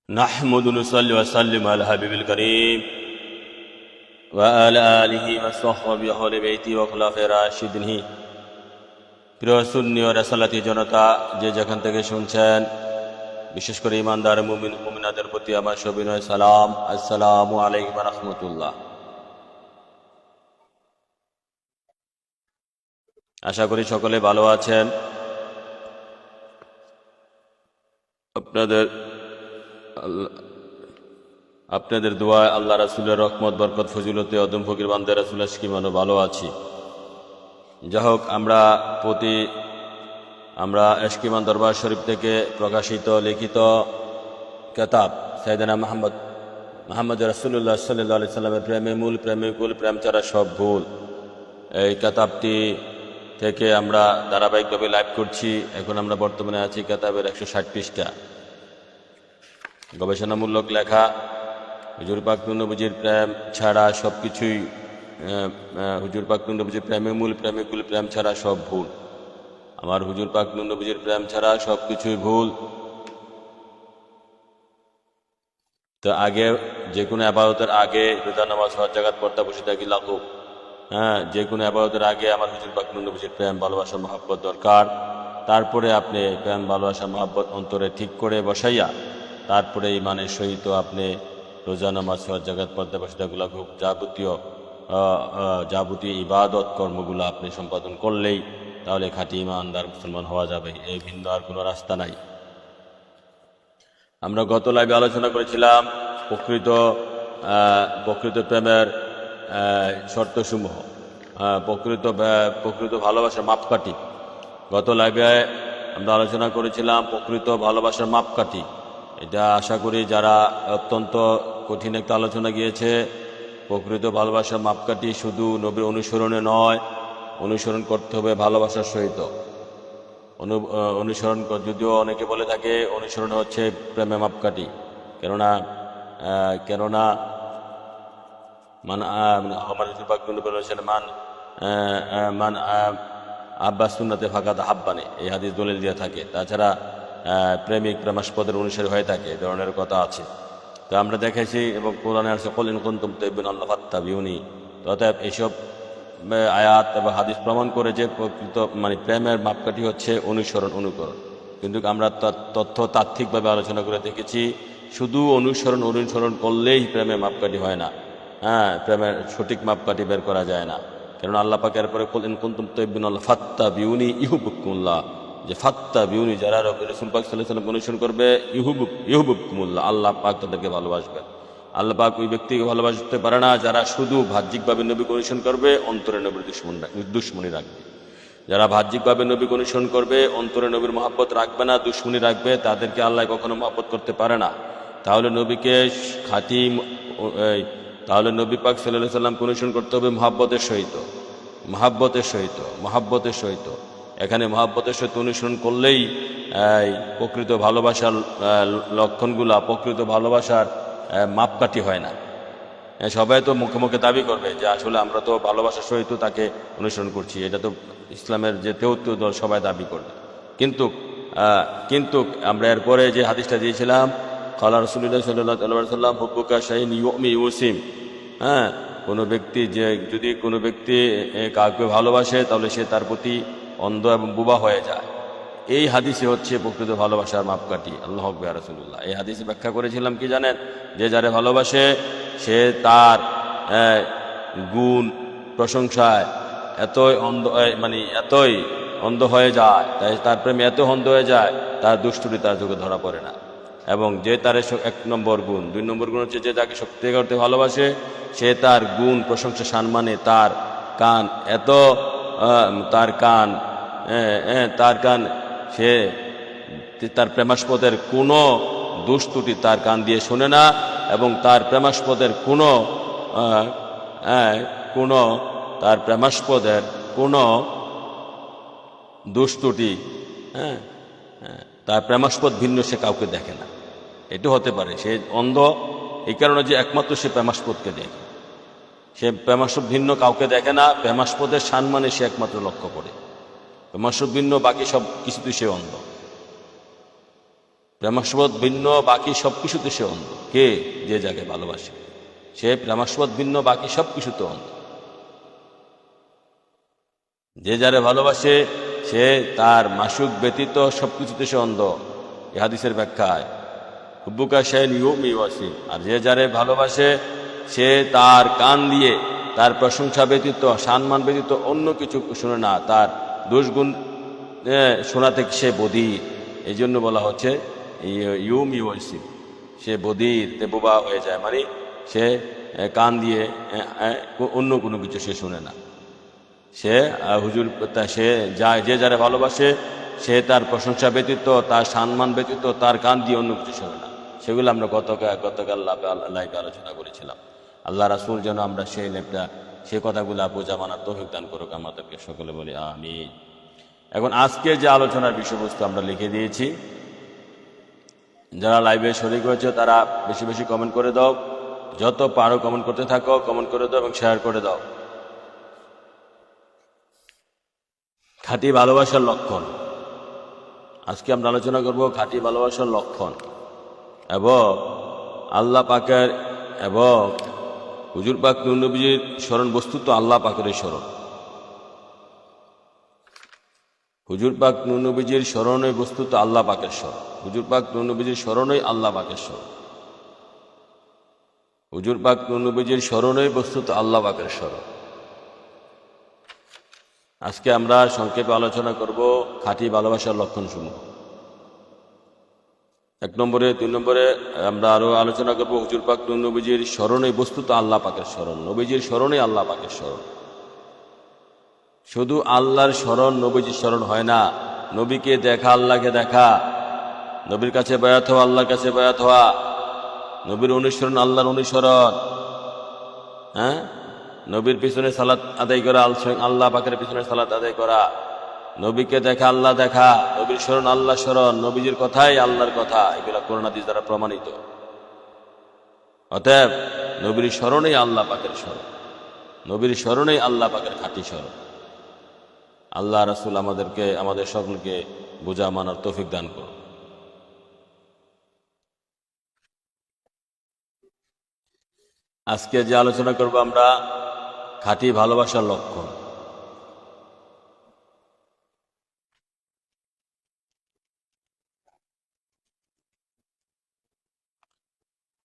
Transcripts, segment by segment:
نحمد ونصلي وسلم على حبيب الكريم وعلى آله وصحبه أهل بيته وخلفائه الراشدين। প্রিয় সুন্নি ও রাসালাতি জনতা, যে যেখান থেকে শুনছেন, বিশেষ করে ইমানদার মুমিন মুমিনাদের প্রতি আমার সবিনয় সালাম, আসসালামু আলাইকুম ওয়া রাহমাতুল্লাহ। আশা করি সকলে ভালো আছেন। আপনাদের দোয়ায় আল্লাহ রাসূলের রহমত বরকত ফজিলতে অদম ফকির বান্দা রাসূল আশকিমানও ভালো আছি। যা হোক, আমরা আশকিমান দরবার শরীফ থেকে প্রকাশিত লিখিত কিতাব সাইয়েদনা মুহাম্মদ রাসূলুল্লাহ সাল্লাল্লাহু আলাইহি সাল্লামের প্রেমে মূল, প্রেমে কুল, প্রেম ছাড়া সব ভুল, এই কিতাবটি থেকে আমরা ধারাবাহিকভাবে লাইভ করছি। এখন আমরা বর্তমানে আছি কিতাবের 160 পৃষ্ঠা, গবেষণামূলক লেখা। হুজুর পাক নবীজির প্রেম ছাড়া সব কিছুই, হুজুর পাক নবীজির প্রেমে মূল, প্রেমে কুল, প্রেম ছাড়া সব ভুল। আমার হুজুর পাক নবীজির প্রেম ছাড়া সব কিছুই ভুল। তো আগে যে কোনো আবাদতের আগে রোজা, নামাজ, হজ, যাকাত, পর্দা, বসে থাকি লাগুক। যে কোনো আবাদতের আগে আমার হুজুর পাক নবীজির প্রেম, ভালোবাসা, মহব্বত দরকার। তারপরে আপনি প্রেম, ভালোবাসা, মহব্বত অন্তরে ঠিক করে বসাইয়া তারপরে ইমানের সহিত আপনি রোজা, নামাজ, হজ, যাকাত, পর্দা, বসে থাকি লাগুক যাবতীয় ইবাদত কর্মগুলো আপনি সম্পাদন করলেই তাহলে খাঁটি ইমানদার মুসলমান হওয়া যাবে। এই ভিন্ন আর কোনো রাস্তা নাই। আমরা গত লাইভে আলোচনা করেছিলাম প্রকৃত প্রেমের শর্তসমূহ, প্রকৃত ভালোবাসার মাপকাঠি। গত লাইভে আমরা আলোচনা করেছিলাম প্রকৃত ভালোবাসার মাপকাঠি। এটা আশা করি যারা, অত্যন্ত কঠিন একটা আলোচনা গিয়েছে। প্রকৃত ভালোবাসার মাপকাঠি শুধু নবীর অনুসরণে নয়, অনুসরণ করতে হবে ভালোবাসার সহিত। অনুসরণ যদিও অনেকে বলে থাকে অনুসরণ হচ্ছে প্রেমে মাপকাঠি, কেননা মান আব্বাস সুন্নাতে ফাকাদ আহাব্বানি, এই হাদিস দলিল দিয়ে থাকে। তাছাড়া প্রেমিক প্রেমাস্পদের অনুসারী হয়ে থাকে, এ ধরনের কথা আছে। তো আমরা দেখেছি এবং কোরআনে আছে কুল ইন কুনতুম তুহিব্বুনাল্লাহ ফাত্তাবিউনি। অতএব এইসব আয়াত এবং হাদিস প্রমাণ করে যে প্রকৃত প্রেমের মাপকাঠি হচ্ছে অনুকরণ। কিন্তু আমরা তথ্যতাত্ত্বিকভাবে আলোচনা করে দেখেছি শুধু অনুসরণ করলেই প্রেমের মাপকাঠি হয় না। প্রেমের সঠিক মাপকাঠি বের করা যায় না। কারণ আল্লাহ পাক এরপরে কুল ইন কুনতুম তুহিব্বুনাল্লাহ ফাত্তাবিউনি ইউহিব্বুকুমুল্লাহ, যে ফাত্তাবিউনি, যারা রাসূল পাক সাল্লাল্লাহু আলাইহি ওয়াসাল্লাম অনুসরণ করবে, ইউহিব্বুকুমুল্লাহ, আল্লাহ পাক তাদেরকে ভালোবাসবেন। আল্লাহ পাক ওই ব্যক্তিকে ভালোবাসতে পারে না যারা শুধু বাহ্যিকভাবে নবীকে অনুসরণ করবে, অন্তরে নবীর দুশ্মনী রাখবে। যারা বাহ্যিকভাবে নবীকে অনুসরণ করবে, অন্তরে নবীর মহব্বত রাখবে না, দুশ্মনী রাখবে, তাদেরকে আল্লাহ কখনো মহব্বত করতে পারে না। তাহলে নবী পাক সাল্লাল্লাহু আলাইহি ওয়াসাল্লামকে অনুসরণ করতে হবে মহব্বতের সহিত। এখানে মহব্বতের সহিত অনুসরণ করলেই প্রকৃত ভালোবাসার লক্ষণগুলা, প্রকৃত ভালোবাসার মাপকাঠি হয় না। সবাই তো মুখে মুখে দাবি করবে যে আসলে আমরা তো ভালোবাসার সহিত তাকে অনুসরণ করছি, এটা তো ইসলামের যে তেউত্তর দল সবাই দাবি করবে। কিন্তু আমরা এরপরে যে হাদিসটা দিয়েছিলাম, ক্বালা রাসূলুল্লাহ সাল্লাল্লাহু আলাইহি ওয়াসাল্লাম হুব্বুকা শাইইন ইউমি ইউসিম। যদি কোনো ব্যক্তি কাউকে ভালোবাসে তাহলে সে তার প্রতি অন্ধ এবং বোবা হয়ে যায়। এই হাদিসে হচ্ছে প্রকৃত ভালোবাসার মাপকাঠি। আল্লাহু আকবার, ইয়া রাসূলুল্লাহ। এই হাদিসে ব্যাখ্যা করেছিলাম কি জানেন, যে যারে ভালোবাসে সে তার গুণ প্রশংসায় এতই অন্ধ হয়ে যায়, তাই তার প্রেমে এত অন্ধ হয়ে যায় তার দুষ্টুটি তার চোখে ধরা পড়ে না। এবং যে তার 1 নম্বর গুণ, 2 নম্বর গুণ হচ্ছে যে যাকে সত্যি করতে ভালোবাসে সে তার গুণ প্রশংসা সম্মানে তার কান সে তার প্রেমাস্পদের কোনো দুষ্টুটি তার কান দিয়ে শোনে না, এবং তার প্রেমাস্পদের কোনো দুষ্টুটি, তার প্রেমাস্পদ ভিন্ন সে কাউকে দেখে না। এটা হতে পারে সে অন্ধ এই কারণে যে একমাত্র সে প্রেমাস্পদকে দেখে, সে প্রেমাস্পদ ভিন্ন কাউকে দেখে না। প্রেমাস্পদের সম্মানে সে একমাত্র লক্ষ্য করে, প্রেমাস্পদ ভিন্ন বাকি সব কিছুতেই সে অন্ধ। প্রেমাস্পদ ভিন্ন বাকি সব কিছুতে সে অন্ধ। কে? যে যাকে ভালোবাসে সে প্রেমাস্পদ ভিন্ন বাকি সব কিছুতে অন্ধ। যে যারে ভালোবাসে সে তার মাসুক ব্যতীত সবকিছুতে সে অন্ধ। এ হাদিসের ব্যাখ্যায় হুব্বুকা শাইন ইউমি ওয়াসি, আর যে যারে ভালোবাসে সে তার কান দিয়ে তার প্রশংসা ব্যতীত সম্মান ব্যতীত অন্য কিছু শুনে না, তার দোষগুণ শোনাতে সে বধির। এই জন্য বলা হচ্ছে ইউমি ওয়াসি, সে বধির, বোবা হয়ে যায়, মানে সে কান দিয়ে অন্য কোনো কিছু সে শুনে না। সে হুজুর সে যে যারা ভালোবাসে সে তার প্রশংসা ব্যতীত তার সম্মান ব্যতীত তার কান দিয়ে অন্য কিছু শোনে না। সেগুলো আমরা গতকাল লাইভে আলোচনা করেছিলাম। আল্লাহ রাসূল যেন আমরা সেই কথাগুলো বোঝা মানার তৌফিক দান করুক আমাদেরকে, সকলে বলি আমিন। এখন আজকে যে আলোচনার বিষয়বস্তু আমরা লিখে দিয়েছি, যারা লাইভে শরীক হয়েছে তারা বেশি বেশি কমেন্ট করে দাও, যত পারো কমেন্ট করতে থাকো, কমেন্ট করে দাও এবং শেয়ার করে দাও। খাঁটি ভালোবাসার লক্ষণ। আজকে আমরা আলোচনা করব খাঁটি ভালোবাসার লক্ষণ এবং আল্লাহ পাকের এবং হুজুর পাক নূর নবীজির স্মরণ। বস্তুত আল্লাহ পাকের স্মরণ, হুজুর পাক নূর নবীজির স্মরণই বস্তুত আল্লাহ পাকের স্মরণ। হুজুর পাক নূর নবীজির স্মরণই আল্লাহ পাকের স্মরণ। হুজুর পাক নূর নবীজির স্মরণই বস্তুত আল্লাহ পাকের স্মরণ। আজকে আমরা সংক্ষেপে আলোচনা করব খাঁটি ভালোবাসার লক্ষণসমূহ। 1 নম্বরে 2 নম্বরে আমরা আরো আলোচনা করব হুজুর পাক নূর নবীজির স্মরণই বস্তুত আল্লাহ পাকের স্মরণ। নবীজির স্মরণই আল্লাহ পাকের স্মরণ। শুধু আল্লাহর স্মরণ নবীজির স্মরণ হয় না, নবীকে দেখা আল্লাহকে দেখা, নবীর কাছে বায়াত হওয়া আল্লাহর কাছে বায়াত হওয়া, নবীর অনুসরণ আল্লাহর অনুসরণ, হ্যাঁ, নবীর পিছনে সালাত আদায় করা, আল্লাহ পাকের পিছনে সালাত আদায় করা, নবীকে দেখা আল্লাহ দেখা, নবীর স্মরণ আল্লাহ স্মরণ, নবীজির কথাই আল্লাহর কথা, এগুলা কোরআন হাদিস দ্বারা প্রমাণিত। অতএব নবীর স্মরণেই আল্লাহ পাকের স্মরণ, নবীর স্মরণেই আল্লাহ পাকের খাঁটি স্মরণ। আল্লাহ রাসূল আমাদের সকলকে বোঝা মানার তৌফিক দান করুন। আজকে যে আলোচনা করব আমরা খাঁটি ভালোবাসার লক্ষণ।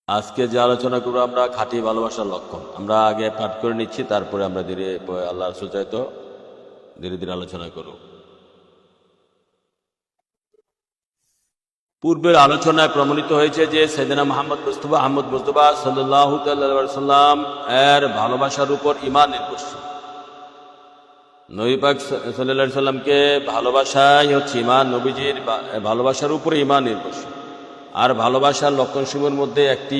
আজকে যে আলোচনা করবো আমরা খাঁটি ভালোবাসার লক্ষণ। আমরা আগে পাঠ করে নিচ্ছি, তারপরে আমরা আল্লাহ রাসূল চাইতো ধীরে ধীরে আলোচনা করব। পূর্বের আলোচনায় প্রমাণিত হয়েছে যে সাইয়েদনা মুহাম্মদ মুস্তাফা সাল্লাল্লাহু আলাইহি সাল্লাম এর ভালোবাসার উপর ঈমান নির্ভরশীল। নবী পাক সাল্লাল্লাহু আলাইহি সাল্লামকে ভালোবাসাই হচ্ছে ঈমান, নবীজির ভালোবাসার উপরে ঈমান নির্ভরশীল। আর ভালোবাসার লক্ষণসমূহের মধ্যে একটি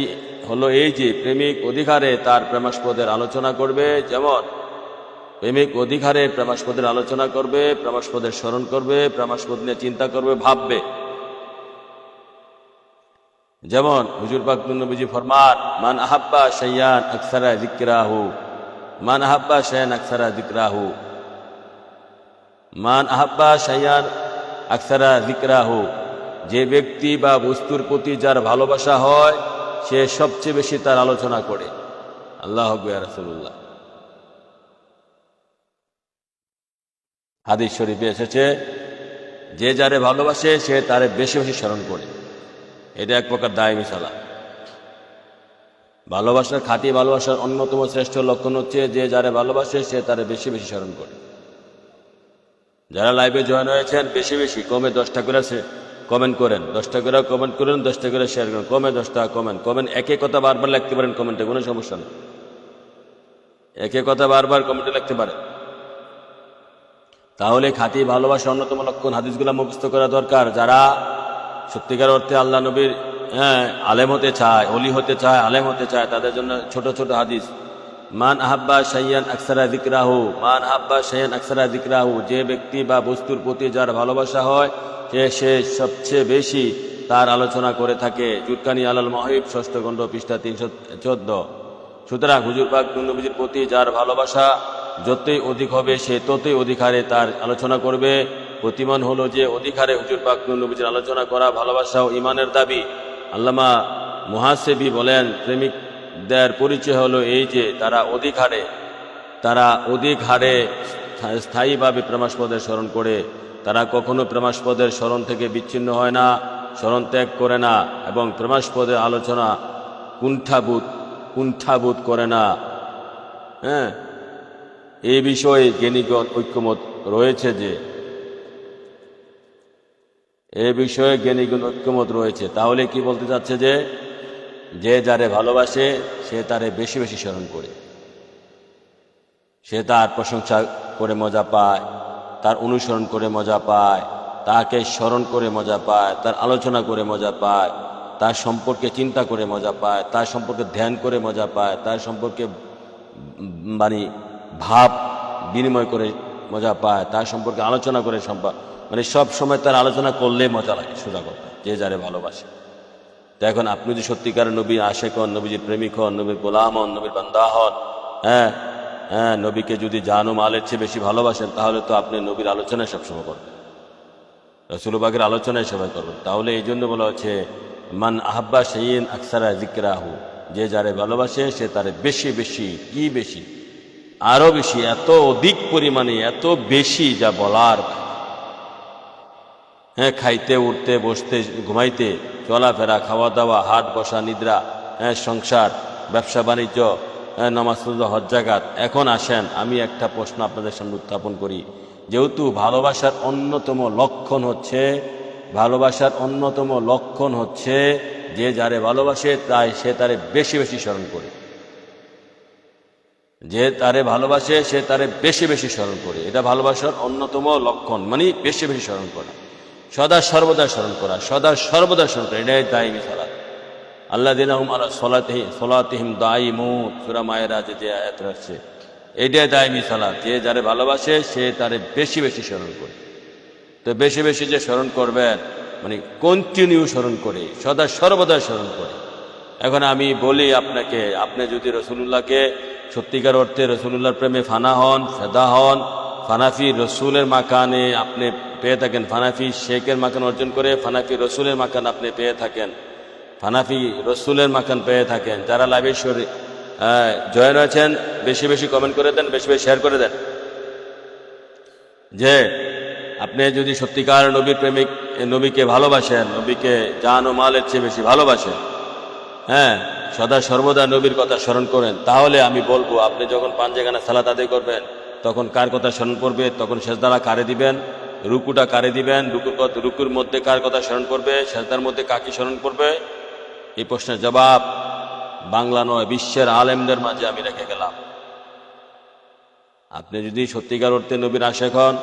হলো এই যে প্রেমিক অধিকারে তার প্রেমাস্পদের আলোচনা করবে। যেমন প্রেমিক অধিকারে প্রেমাস্পদের আলোচনা করবে, প্রেমাস্পদের স্মরণ করবে, প্রেমাস্পদ নিয়ে চিন্তা করবে, ভাববে। যেমন হুজুর পাক নবীজি ফরমান, মান আহাব্বা শাইয়ান আকসারা যিকরাহু, মান আহাব্বা শাইয়ান আকসারা যিকরাহু, মান আহাব্বা শাইয়ান আকসারা যিকরাহু। যে ব্যক্তি বা বস্তুর প্রতি যার ভালোবাসা হয় সে সবচেয়ে বেশি তার আলোচনা করে। আল্লাহু আকবার, ইয়া রাসূলুল্লাহ। হাদিস শরীফে এসেছে, যে যারে ভালোবাসে সে তারে বেশি বেশি স্মরণ করে। এটা এক প্রকার দায়মি সালা। ভালোবাসার খাঁটি ভালোবাসার অন্যতম শ্রেষ্ঠ লক্ষণ হচ্ছে যে যারে ভালোবাসে সে তারে বেশি বেশি স্মরণ করে। যারা লাইভে জয়েন হয়েছেন বেশি বেশি কমে 10টা করে কমেন্ট করেন, 10টা করে কমেন্ট করেন, 10টা করে শেয়ার করেন, কমে 10টা কমেন্ট একই কথা বারবার লিখতে পারেন কমেন্টে, কোনো সমস্যা নেই। একই কথা বারবার কমেন্টে লিখতে পারেন। তাহলে খাঁটি ভালোবাসা অন্যতম লক্ষণ। হাদিসগুলো মুখস্থ করা দরকার। যারা সত্যিকার অর্থে আল্লাহ নবীর আলেম হতে চায়, ওলি হতে চায়, আলেম হতে চায়, তাদের জন্য ছোট ছোট হাদিস। মান আহাব্বা শাইয়ান আকসারা যিকরাহু, মান আহাব্বা শাইয়ান আকসারা যিকরাহু। যে ব্যক্তি বা বস্তুর প্রতি যার ভালোবাসা হয় সে সবচেয়ে বেশি তার আলোচনা করে থাকে। জুরকানি আলাল মাহিব 6ষ্ঠ খণ্ড পৃষ্ঠা 314। সুতরাং হুজুর পাক নবীজির প্রতি যার ভালোবাসা যতই অধিক হবে সে ততই অধিকারে তার আলোচনা করবে, প্রতিমান হলো যে অধিক হারে হুজুর পাক নবীজির আলোচনা করা ভালোবাসা ও ইমানের দাবি। আল্লামা মুহাসেবি বলেন, প্রেমিকদের পরিচয় হলো এই যে তারা অধিক হারে স্থায়ীভাবে প্রেমাস্পদের স্মরণ করে। তারা কখনো প্রেমাস্পদের স্মরণ থেকে বিচ্ছিন্ন হয় না, স্মরণ ত্যাগ করে না এবং প্রেমাস্পদের আলোচনা কুণ্ঠাবোধ করে না। হ্যাঁ, এই বিষয়ে জ্ঞানীগণ ঐক্যমত রয়েছে। তাহলে কি বলতে চাচ্ছে যে যারে ভালোবাসে সে তারে বেশি বেশি স্মরণ করে, সে তার প্রশংসা করে মজা পায়, তার অনুসরণ করে মজা পায়, তাকে স্মরণ করে মজা পায়, তার আলোচনা করে মজা পায়, তার সম্পর্কে চিন্তা করে মজা পায়, তার সম্পর্কে ধ্যান করে মজা পায়, তার সম্পর্কে মানে ভাব বিনিময় করে মজা পায়, তার সম্পর্কে আলোচনা করে সব সময় তার আলোচনা করলে মজা লাগে। সোজা কথা, যে যারে ভালোবাসে। তো এখন আপনি যদি সত্যিকারের নবীর আশেক হন, নবীজির প্রেমিক হন, নবীর গোলাম হন, নবীর বান্দা হন, হ্যাঁ হ্যাঁ, নবীকে যদি জান ও মালের চেয়ে বেশি ভালোবাসেন, তাহলে তো আপনি নবীর আলোচনায় সবসময় করবেন, রাসূলুল্লাহর আলোচনায় সবাই করবেন। তাহলে এই জন্য বলা হচ্ছে, মান আহাব্বা শাইইন আকসারা যিকরাহু, যে যারে ভালোবাসে সে তারে বেশি বেশি, কি বেশি, আরো বেশি, এত অধিক পরিমাণে, এত বেশি যা বলার। হ্যাঁ, খাইতে, উঠতে, বসতে, ঘুমাইতে, চলাফেরা, খাওয়া দাওয়া, হাট বসা, নিদ্রা, হ্যাঁ, সংসার, ব্যবসা বাণিজ্য, হ্যাঁ, নামাজ রোজা, হজ জাকাত। এখন আসেন আমি একটা প্রশ্ন আপনাদের সামনে উত্থাপন করি। যেহেতু ভালোবাসার অন্যতম লক্ষণ হচ্ছে যে যারে ভালোবাসে সে তারে বেশি বেশি স্মরণ করে, যে তারে ভালোবাসে সে তারে বেশি বেশি স্মরণ করে। এটা ভালোবাসার অন্যতম লক্ষণ, মানে বেশি বেশি স্মরণ করা, সদা সর্বদা স্মরণ করা। এটাই দায়মি সালাত। আল্লাযীনা হুম আলা সলাতিহিম দায়িমুন, সূরা মায়েরা যে আয়াত আছে, এটাই দায়মি সালাত। যে যারে ভালোবাসে সে তারে বেশি বেশি স্মরণ করে। তো বেশি বেশি যে স্মরণ করবেন, মানে কন্টিনিউ স্মরণ করে, সদা সর্বদা স্মরণ করে। এখন আমি বলি আপনাকে, আপনি যদি রসুলুল্লাহকে সত্যিকার অর্থে রসুলুল্লাহর প্রেমে ফানা হন, ফেদা হন, ফানাফি রসুলের মাকানে আপনি পেয়ে থাকেন, ফানাফি শেখের মাকান অর্জন করে ফানাফি রসুলের মাকান আপনি পেয়ে থাকেন, ফানাফি রসুলের মাকান পেয়ে থাকেন, যারা লাইভে জয়েন হয়েছেন বেশি বেশি কমেন্ট করে দেন, বেশি বেশি শেয়ার করে দেন। যে আপনি যদি সত্যিকার নবীর প্রেমিক, নবীকে ভালোবাসেন, নবীকে জান ও মালের চেয়ে বেশি ভালোবাসেন, হ্যাঁ, সদা সর্বদা নবীর কথা স্মরণ করেন, তাহলে আমি বলবো আপনি যখন পাঞ্জেখানা সালাত আদায় করবেন তখন কার কথা স্মরণ করবে, তখন সেজদারা কারে দিবেন, রুকুটা কারে দিবেন, রুকুর মধ্যে কার কথা স্মরণ করবে, সেজদার মধ্যে কাকে স্মরণ করবে, এই প্রশ্নের জবাব বাংলা নয় বিশ্বের আলেমদের মাঝে আমি রেখে গেলাম। আপনি যদি সত্যিকার অর্থে নবীর আশেক হন,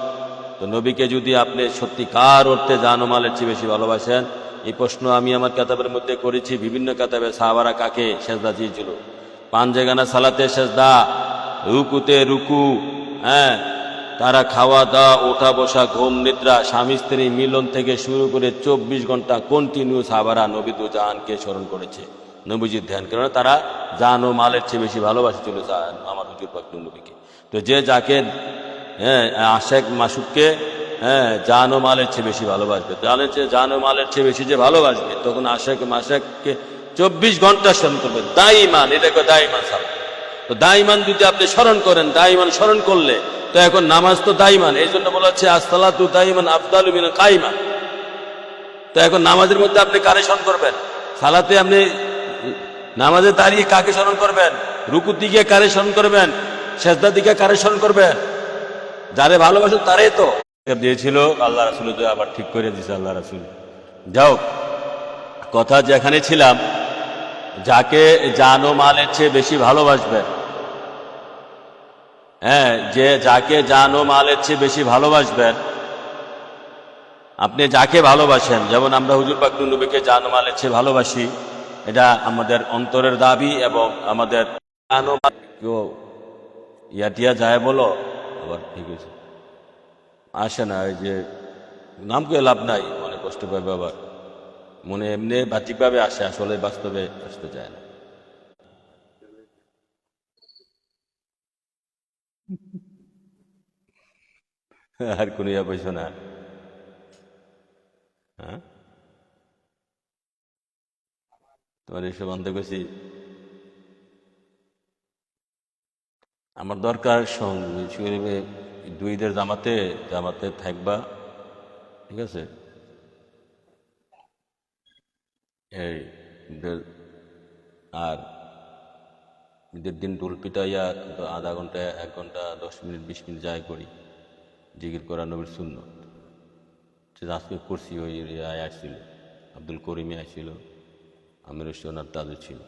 তো নবীকে যদি আপনি সত্যিকার অর্থে জান ও মালের চেয়ে বেশি ভালোবাসেন, এই প্রশ্ন আমি আমার কিতাবের মধ্যে করেছি। বিভিন্ন কিতাবে সাহাবারা কাকে সেজদা দিয়েছিল, পাঞ্জেখানা সালাতে সেজদা, রুকুতে রুকু, হ্যাঁ, তারা খাওয়া দাওয়া, ওঠা বসা, ঘুম নিদ্রা, স্বামী স্ত্রী মিলন থেকে শুরু করে 24 ঘন্টা কন্টিনিউ সাহাবারা নবী দু জাহানকে স্মরণ করেছে, নবীজির ধ্যান, কেননা তারা জান ও মালের চেয়ে বেশি ভালোবাসছিল আমার হুজুর পাক নবীকে। তো যে যাকে, হ্যাঁ, আশেক মাসুককে, হ্যাঁ, জান ও মালের চেয়ে বেশি ভালোবাসবে, জান ও মালের চেয়ে বেশি যে ভালোবাসবে, তখন আশেক মাসেককে 24 ঘন্টা স্মরণ করবে দাইমান। এটাকে দাইমান সালাত। তো দাইমান যদি আপনি স্মরণ করেন, দাইমান স্মরণ করলে তো এখন নামাজ তো দাইমান, এই জন্য বলা হচ্ছে আসসালাতু দাইমান আফদালু মিনাল কাইমা। তো এখন নামাজের মধ্যে আপনি কারে স্মরণ করবেন? সালাতে আপনি নামাজে দাঁড়িয়ে কাকে স্মরণ করবেন? রুকুর দিকে কারে স্মরণ করবেন? সেজদার দিকে কারে স্মরণ করবেন? যারে ভালোবাসেন তারাই তো দিয়েছিল আল্লাহ রাসূল, আবার ঠিক করে দিয়েছে আল্লাহ রাসূল। যাও, কথা যেখানে ছিলাম, যাকে জান ও মালের চেয়ে বেশি ভালোবাসবেন, হ্যাঁ, যে যাকে জান ও মালের চেয়ে বেশি ভালোবাসবেন, আপনি যাকে ভালোবাসেন, যেমন আমরা হুজুর পাক নবীকে জান ও মালের চেয়ে ভালোবাসি, এটা আমাদের অন্তরের দাবি এবং আমাদের জান ও মাল। কেউ ইয়াটিয়া যায় বলো, আবার ঠিক আছে আসে না, ওই যে নাম করে লাভ নাই, মনে কষ্ট পাবে, আবার মনে এমনি বাহ্যিকভাবে আসে, আসলে বাস্তবে আসতে চায় না। আর কোনো ইয়া বলছো না। হ্যাঁ, তোমার এসব আনতে গেছি। আমার দরকার দুই ঈদের জামাতে জামাতে থাকবা, ঠিক আছে? এই ঈদের, আর ঈদের দিন ডোল পিটাইয়া আধা ঘন্টা 1 ঘন্টা 10 মিনিট 20 মিনিট যায় করি, জিকির করা নবীর সুন্নত। সেটা আজকে করছি, ওই আসছিল, আব্দুল করিমে আসছিল, আমির হোসেন আর তাজু ছিল।